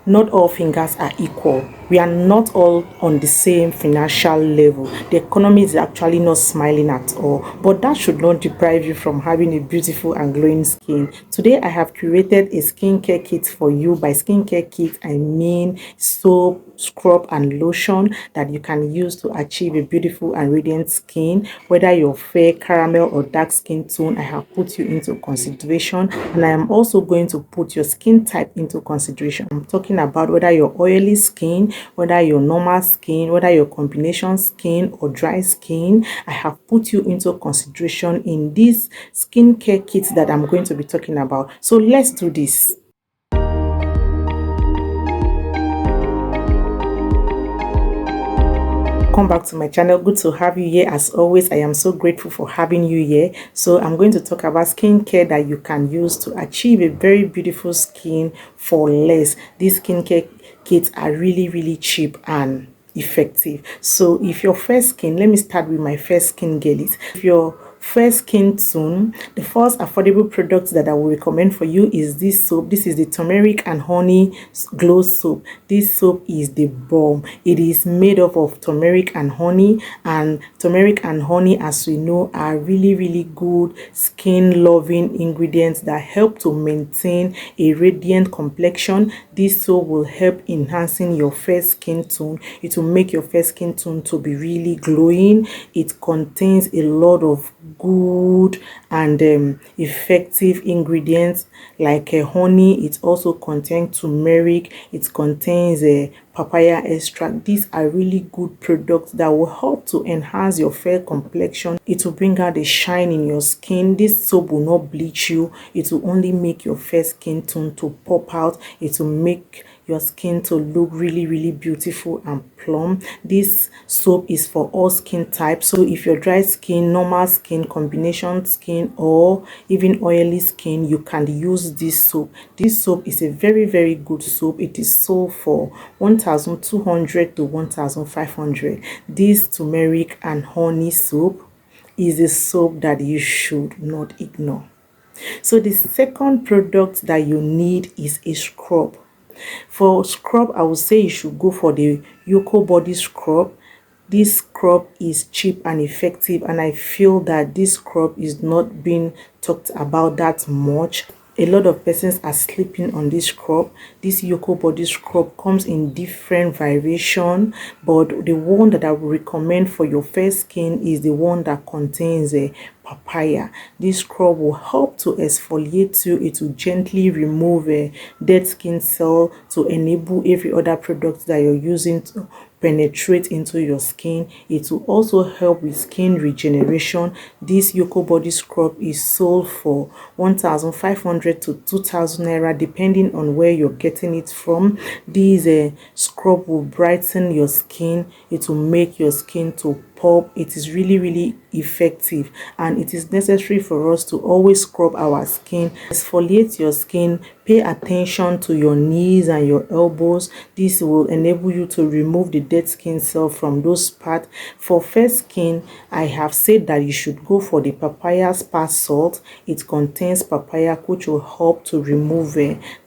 not all fingers are equal. We are not all on the same financial level. The economy is actually not smiling at all, but that should not deprive you from having a beautiful and glowing skin. Today I have curated a skincare kit for you. By skincare kit I mean soap, scrub and lotion that you can use to achieve a beautiful and radiant skin. Whether you're fair, caramel or dark skin tone, I have put you into consideration, and I am also going to put your skin type into consideration. I'm talking about whether you're oily skin, whether you're normal skin, whether you're combination skin or dry skin. I have put you into consideration in this skincare kit that I'm going to be talking about. So let's do this. Welcome back to my channel. Good to have you here. As always, I am so grateful for having you here. So I'm going to talk about skincare that you can use to achieve a very beautiful skin for less. These skincare kits are really cheap and effective. So if your fair skin, let me start with my fair skin girlies. If your fair skin tone, the first affordable product that I will recommend for you is this soap. This is the turmeric and honey glow soap. This soap is the bomb. It is made up of turmeric and honey, and turmeric and honey, as we know, are really good skin loving ingredients that help to maintain a radiant complexion. This soap will help enhancing your fair skin tone. It will make your fair skin tone to be really glowing. It contains a lot of good and effective ingredients like honey. It also contains turmeric. It contains papaya extract. These are really good products that will help to enhance your fair complexion. It will bring out the shine in your skin. This soap will not bleach you. It will only make your fair skin tone to pop out. It will make your skin to look really beautiful and plump. This soap is for all skin types. So if you're dry skin, normal skin, combination skin, or even oily skin, you can use this soap. This soap is a very good soap. It is sold for 1,200 to 1,500. This turmeric and honey soap is a soap that you should not ignore. So the second product that you need is a scrub. For scrub, I would say you should go for the Yoko body scrub. This scrub is cheap and effective, and I feel that this scrub is not being talked about that much. A lot of persons are sleeping on this scrub. This Yoko body scrub comes in different variation, but the one that I would recommend for your fair skin is the one that contains a papaya. This scrub will help to exfoliate you. It will gently remove a dead skin cell to enable every other product that you're using to penetrate into your skin. It will also help with skin regeneration. This Yoko body scrub is sold for 1,500 to 2,000 naira depending on where you're getting it from. This scrub will brighten your skin. It will make your skin to pop. It is really effective, and it is necessary for us to always scrub our skin. Exfoliate your skin. Pay attention to your knees and your elbows. This will enable you to remove the dead skin cell from those parts. For fair skin, I have said that you should go for the papaya spa salt. It contains papaya, which will help to remove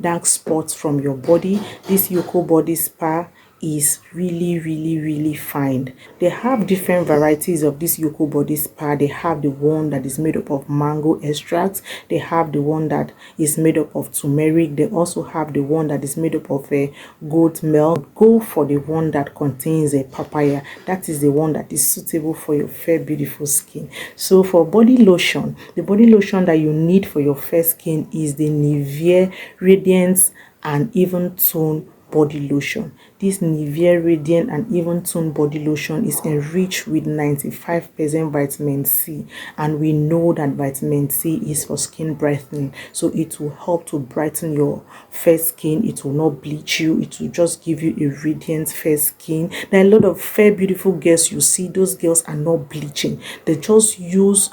dark spots from your body. This Yoko body spa is really fine. They have different varieties of this Yoko body spa. They have the one that is made up of mango extracts. They have the one that is made up of turmeric. They also have the one that is made up of goat milk. Go for the one that contains a papaya. That is the one that is suitable for your fair beautiful skin. So for body lotion, the body lotion that you need for your fair skin is the Nivea Radiance and Even Tone body lotion. This Nivea Radiant and Even Tone body lotion is enriched with 95% vitamin C, and we know that vitamin C is for skin brightening, so it will help to brighten your fair skin. It will not bleach you. It will just give you a radiant fair skin. There are a lot of fair beautiful girls you see. Those girls are not bleaching. They just use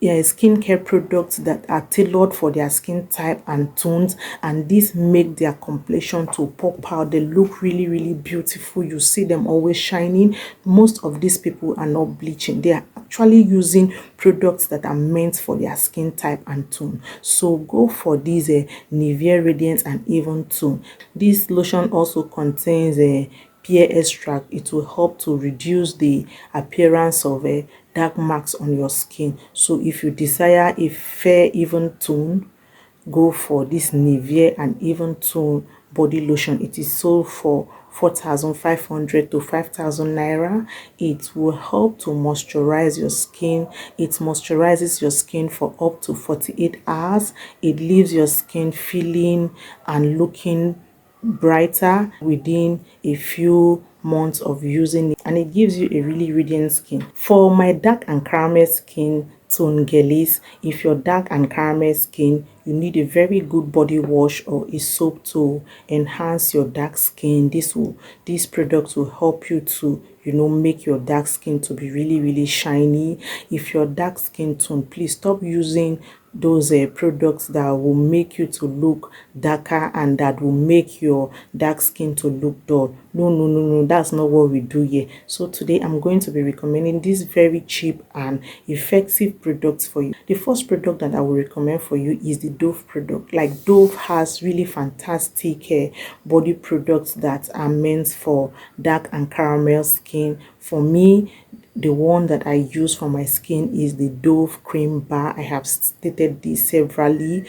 skincare products that are tailored for their skin type and tones, and this make their complexion to pop out. They look really beautiful. You see them always shining. Most of these people are not bleaching. They are actually using products that are meant for their skin type and tone. So go for these Nivea Radiance and Even Tone. This lotion also contains a pear extract. It will help to reduce the appearance of dark marks on your skin. So if you desire a fair even tone, go for this Nivea and Even Tone body lotion. It is sold for 4,500 to 5,000 naira. It will help to moisturize your skin. It moisturizes your skin for up to 48 hours. It leaves your skin feeling and looking brighter within a few months of using it, and it gives you a really radiant skin. For my dark and caramel skin tone girlies, if you're dark and caramel skin, you need a very good body wash or a soap to enhance your dark skin. These products will help you to make your dark skin to be really shiny. If you're dark skin tone, please stop using those products that will make you to look darker and that will make your dark skin to look dull. No, that's not what we do here. So today I'm going to be recommending these very cheap and effective products for you. The first product that I will recommend for you is the Dove product. Like, Dove has really fantastic body products that are meant for dark and caramel skin. For me, the one that I use for my skin is the Dove cream bar. I have stated this severally.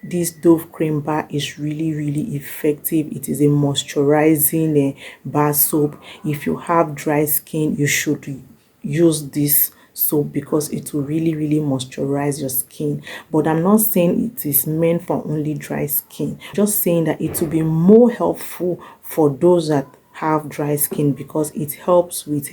This Dove cream bar is really effective. It is a moisturizing bar soap. If you have dry skin, you should use this soap because it will really moisturize your skin. But I'm not saying it is meant for only dry skin. I'm just saying that it will be more helpful for those that have dry skin because it helps with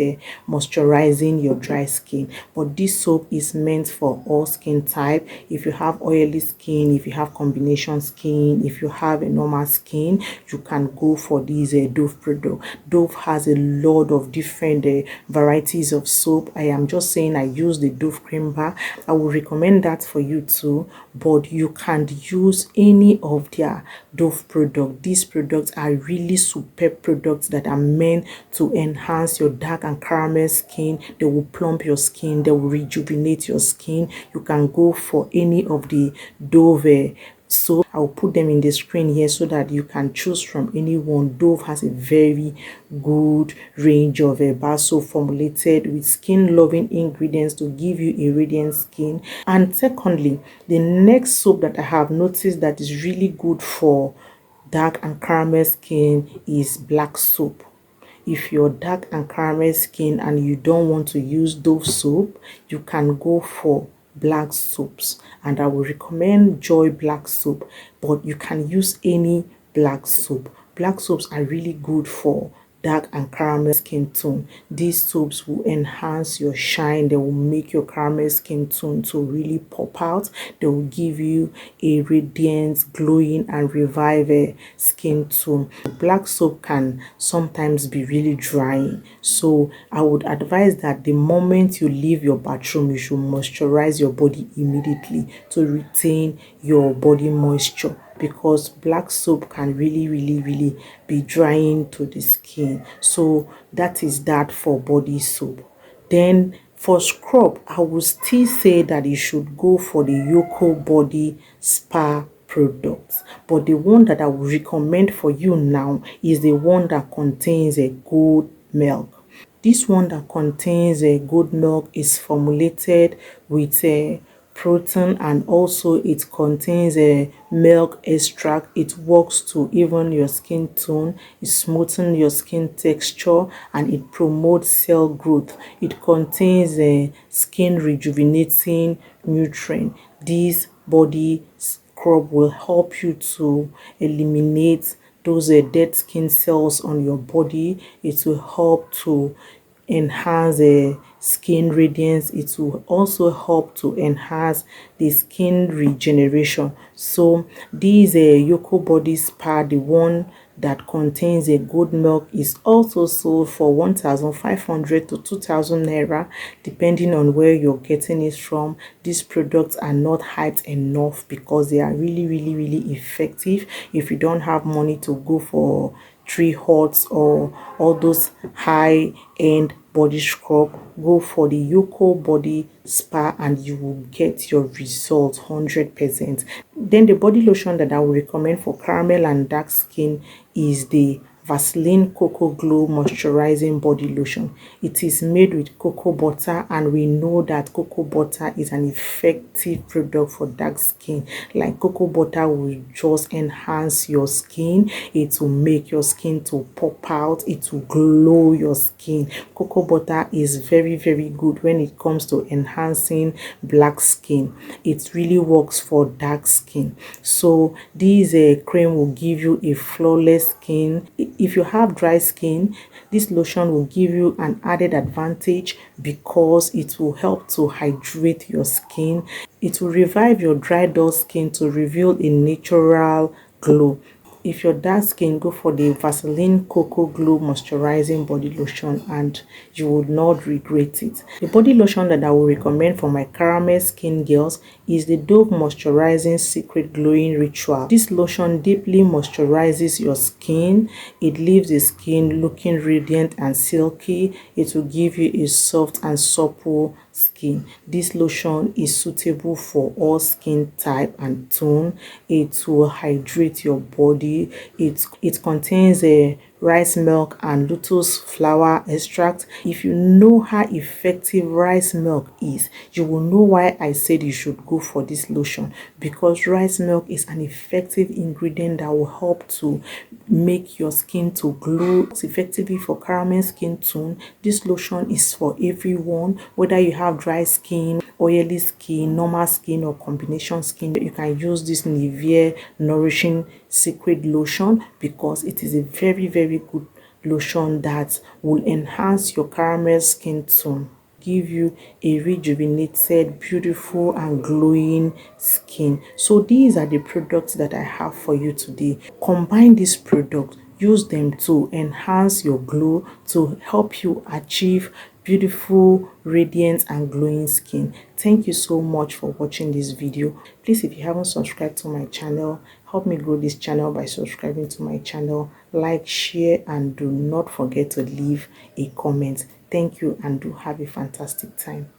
moisturizing your dry skin. But this soap is meant for all skin type. If you have oily skin, if you have combination skin, if you have a normal skin, you can go for this Dove product. Dove has a lot of different varieties of soap. I am just saying I use the Dove cream bar. I will recommend that for you too, but you can use any of their Dove product. These products are really superb products that are meant to enhance your dark and caramel skin. They will plump your skin, they will rejuvenate your skin. You can go for any of the Dove so I'll put them in the screen here so that you can choose from any one. Dove has a very good range of bar soap formulated with skin loving ingredients to give you a radiant skin. And secondly, the next soap that I have noticed that is really good for dark and caramel skin is black soap. If you're dark and caramel skin and you don't want to use Dove soap, you can go for black soaps, and I will recommend Joy black soap, but you can use any black soap. Black soaps are really good for dark and caramel skin tone. These soaps will enhance your shine. They will make your caramel skin tone to really pop out. They will give you a radiant, glowing and revive skin tone. Black soap can sometimes be really drying, so I would advise that the moment you leave your bathroom, you should moisturize your body immediately to retain your body moisture, because black soap can really be drying to the skin. So that is that for body soap. Then for scrub, I will still say that you should go for the Yoko body spa products, but the one that I would recommend for you now is the one that contains a goat milk. This one that contains a goat milk is formulated with a protein, and also it contains a milk extract. It works to even your skin tone, it smoothens your skin texture, and it promotes cell growth. It contains a skin rejuvenating nutrient. This body scrub will help you to eliminate those dead skin cells on your body. It will help to enhance skin radiance. It will also help to enhance the skin regeneration. So this Yoko body spa, the one that contains a goat milk, is also sold for 1,500 to 2,000 naira, depending on where you're getting it from. These products are not hyped enough because they are really effective. If you don't have money to go for Tree Hots or all those high-end body scrub, go for the Yoko Body Spa and you will get your results 100%. Then the body lotion that I will recommend for caramel and dark skin is the Vaseline Cocoa Glow Moisturizing Body Lotion. It is made with cocoa butter, and we know that cocoa butter is an effective product for dark skin. Like, cocoa butter will just enhance your skin. It will make your skin to pop out. It will glow your skin. Cocoa butter is very, very good when it comes to enhancing black skin. It really works for dark skin. So this cream will give you a flawless skin. If you have dry skin, this lotion will give you an added advantage because it will help to hydrate your skin. It will revive your dry, dull skin to reveal a natural glow. If you're dark skin, go for the Vaseline Cocoa Glow Moisturizing Body Lotion and you would not regret it. The body lotion that I will recommend for my caramel skin girls is the Dove Moisturizing Secret Glowing Ritual. This lotion deeply moisturizes your skin. It leaves the skin looking radiant and silky. It will give you a soft and supple skin. This lotion is suitable for all skin type and tone. It will hydrate your body. It contains a rice milk and lotus flower extract. If you know how effective rice milk is, you will know why I said you should go for this lotion, because rice milk is an effective ingredient that will help to make your skin to glow. It's effectively for caramel skin tone. This lotion is for everyone, whether you have dry skin, oily skin, normal skin, or combination skin. You can use this Nivea Nourishing Secret Lotion because it is a very, very good lotion that will enhance your caramel skin tone, give you a rejuvenated, beautiful and glowing skin. So these are the products that I have for you today. Combine these products, use them to enhance your glow, to help you achieve beautiful, radiant and glowing skin. Thank you so much for watching this video. Please, if you haven't subscribed to my channel, help me grow this channel by subscribing to my channel. Like, share, and do not forget to leave a comment. Thank you and do have a fantastic time.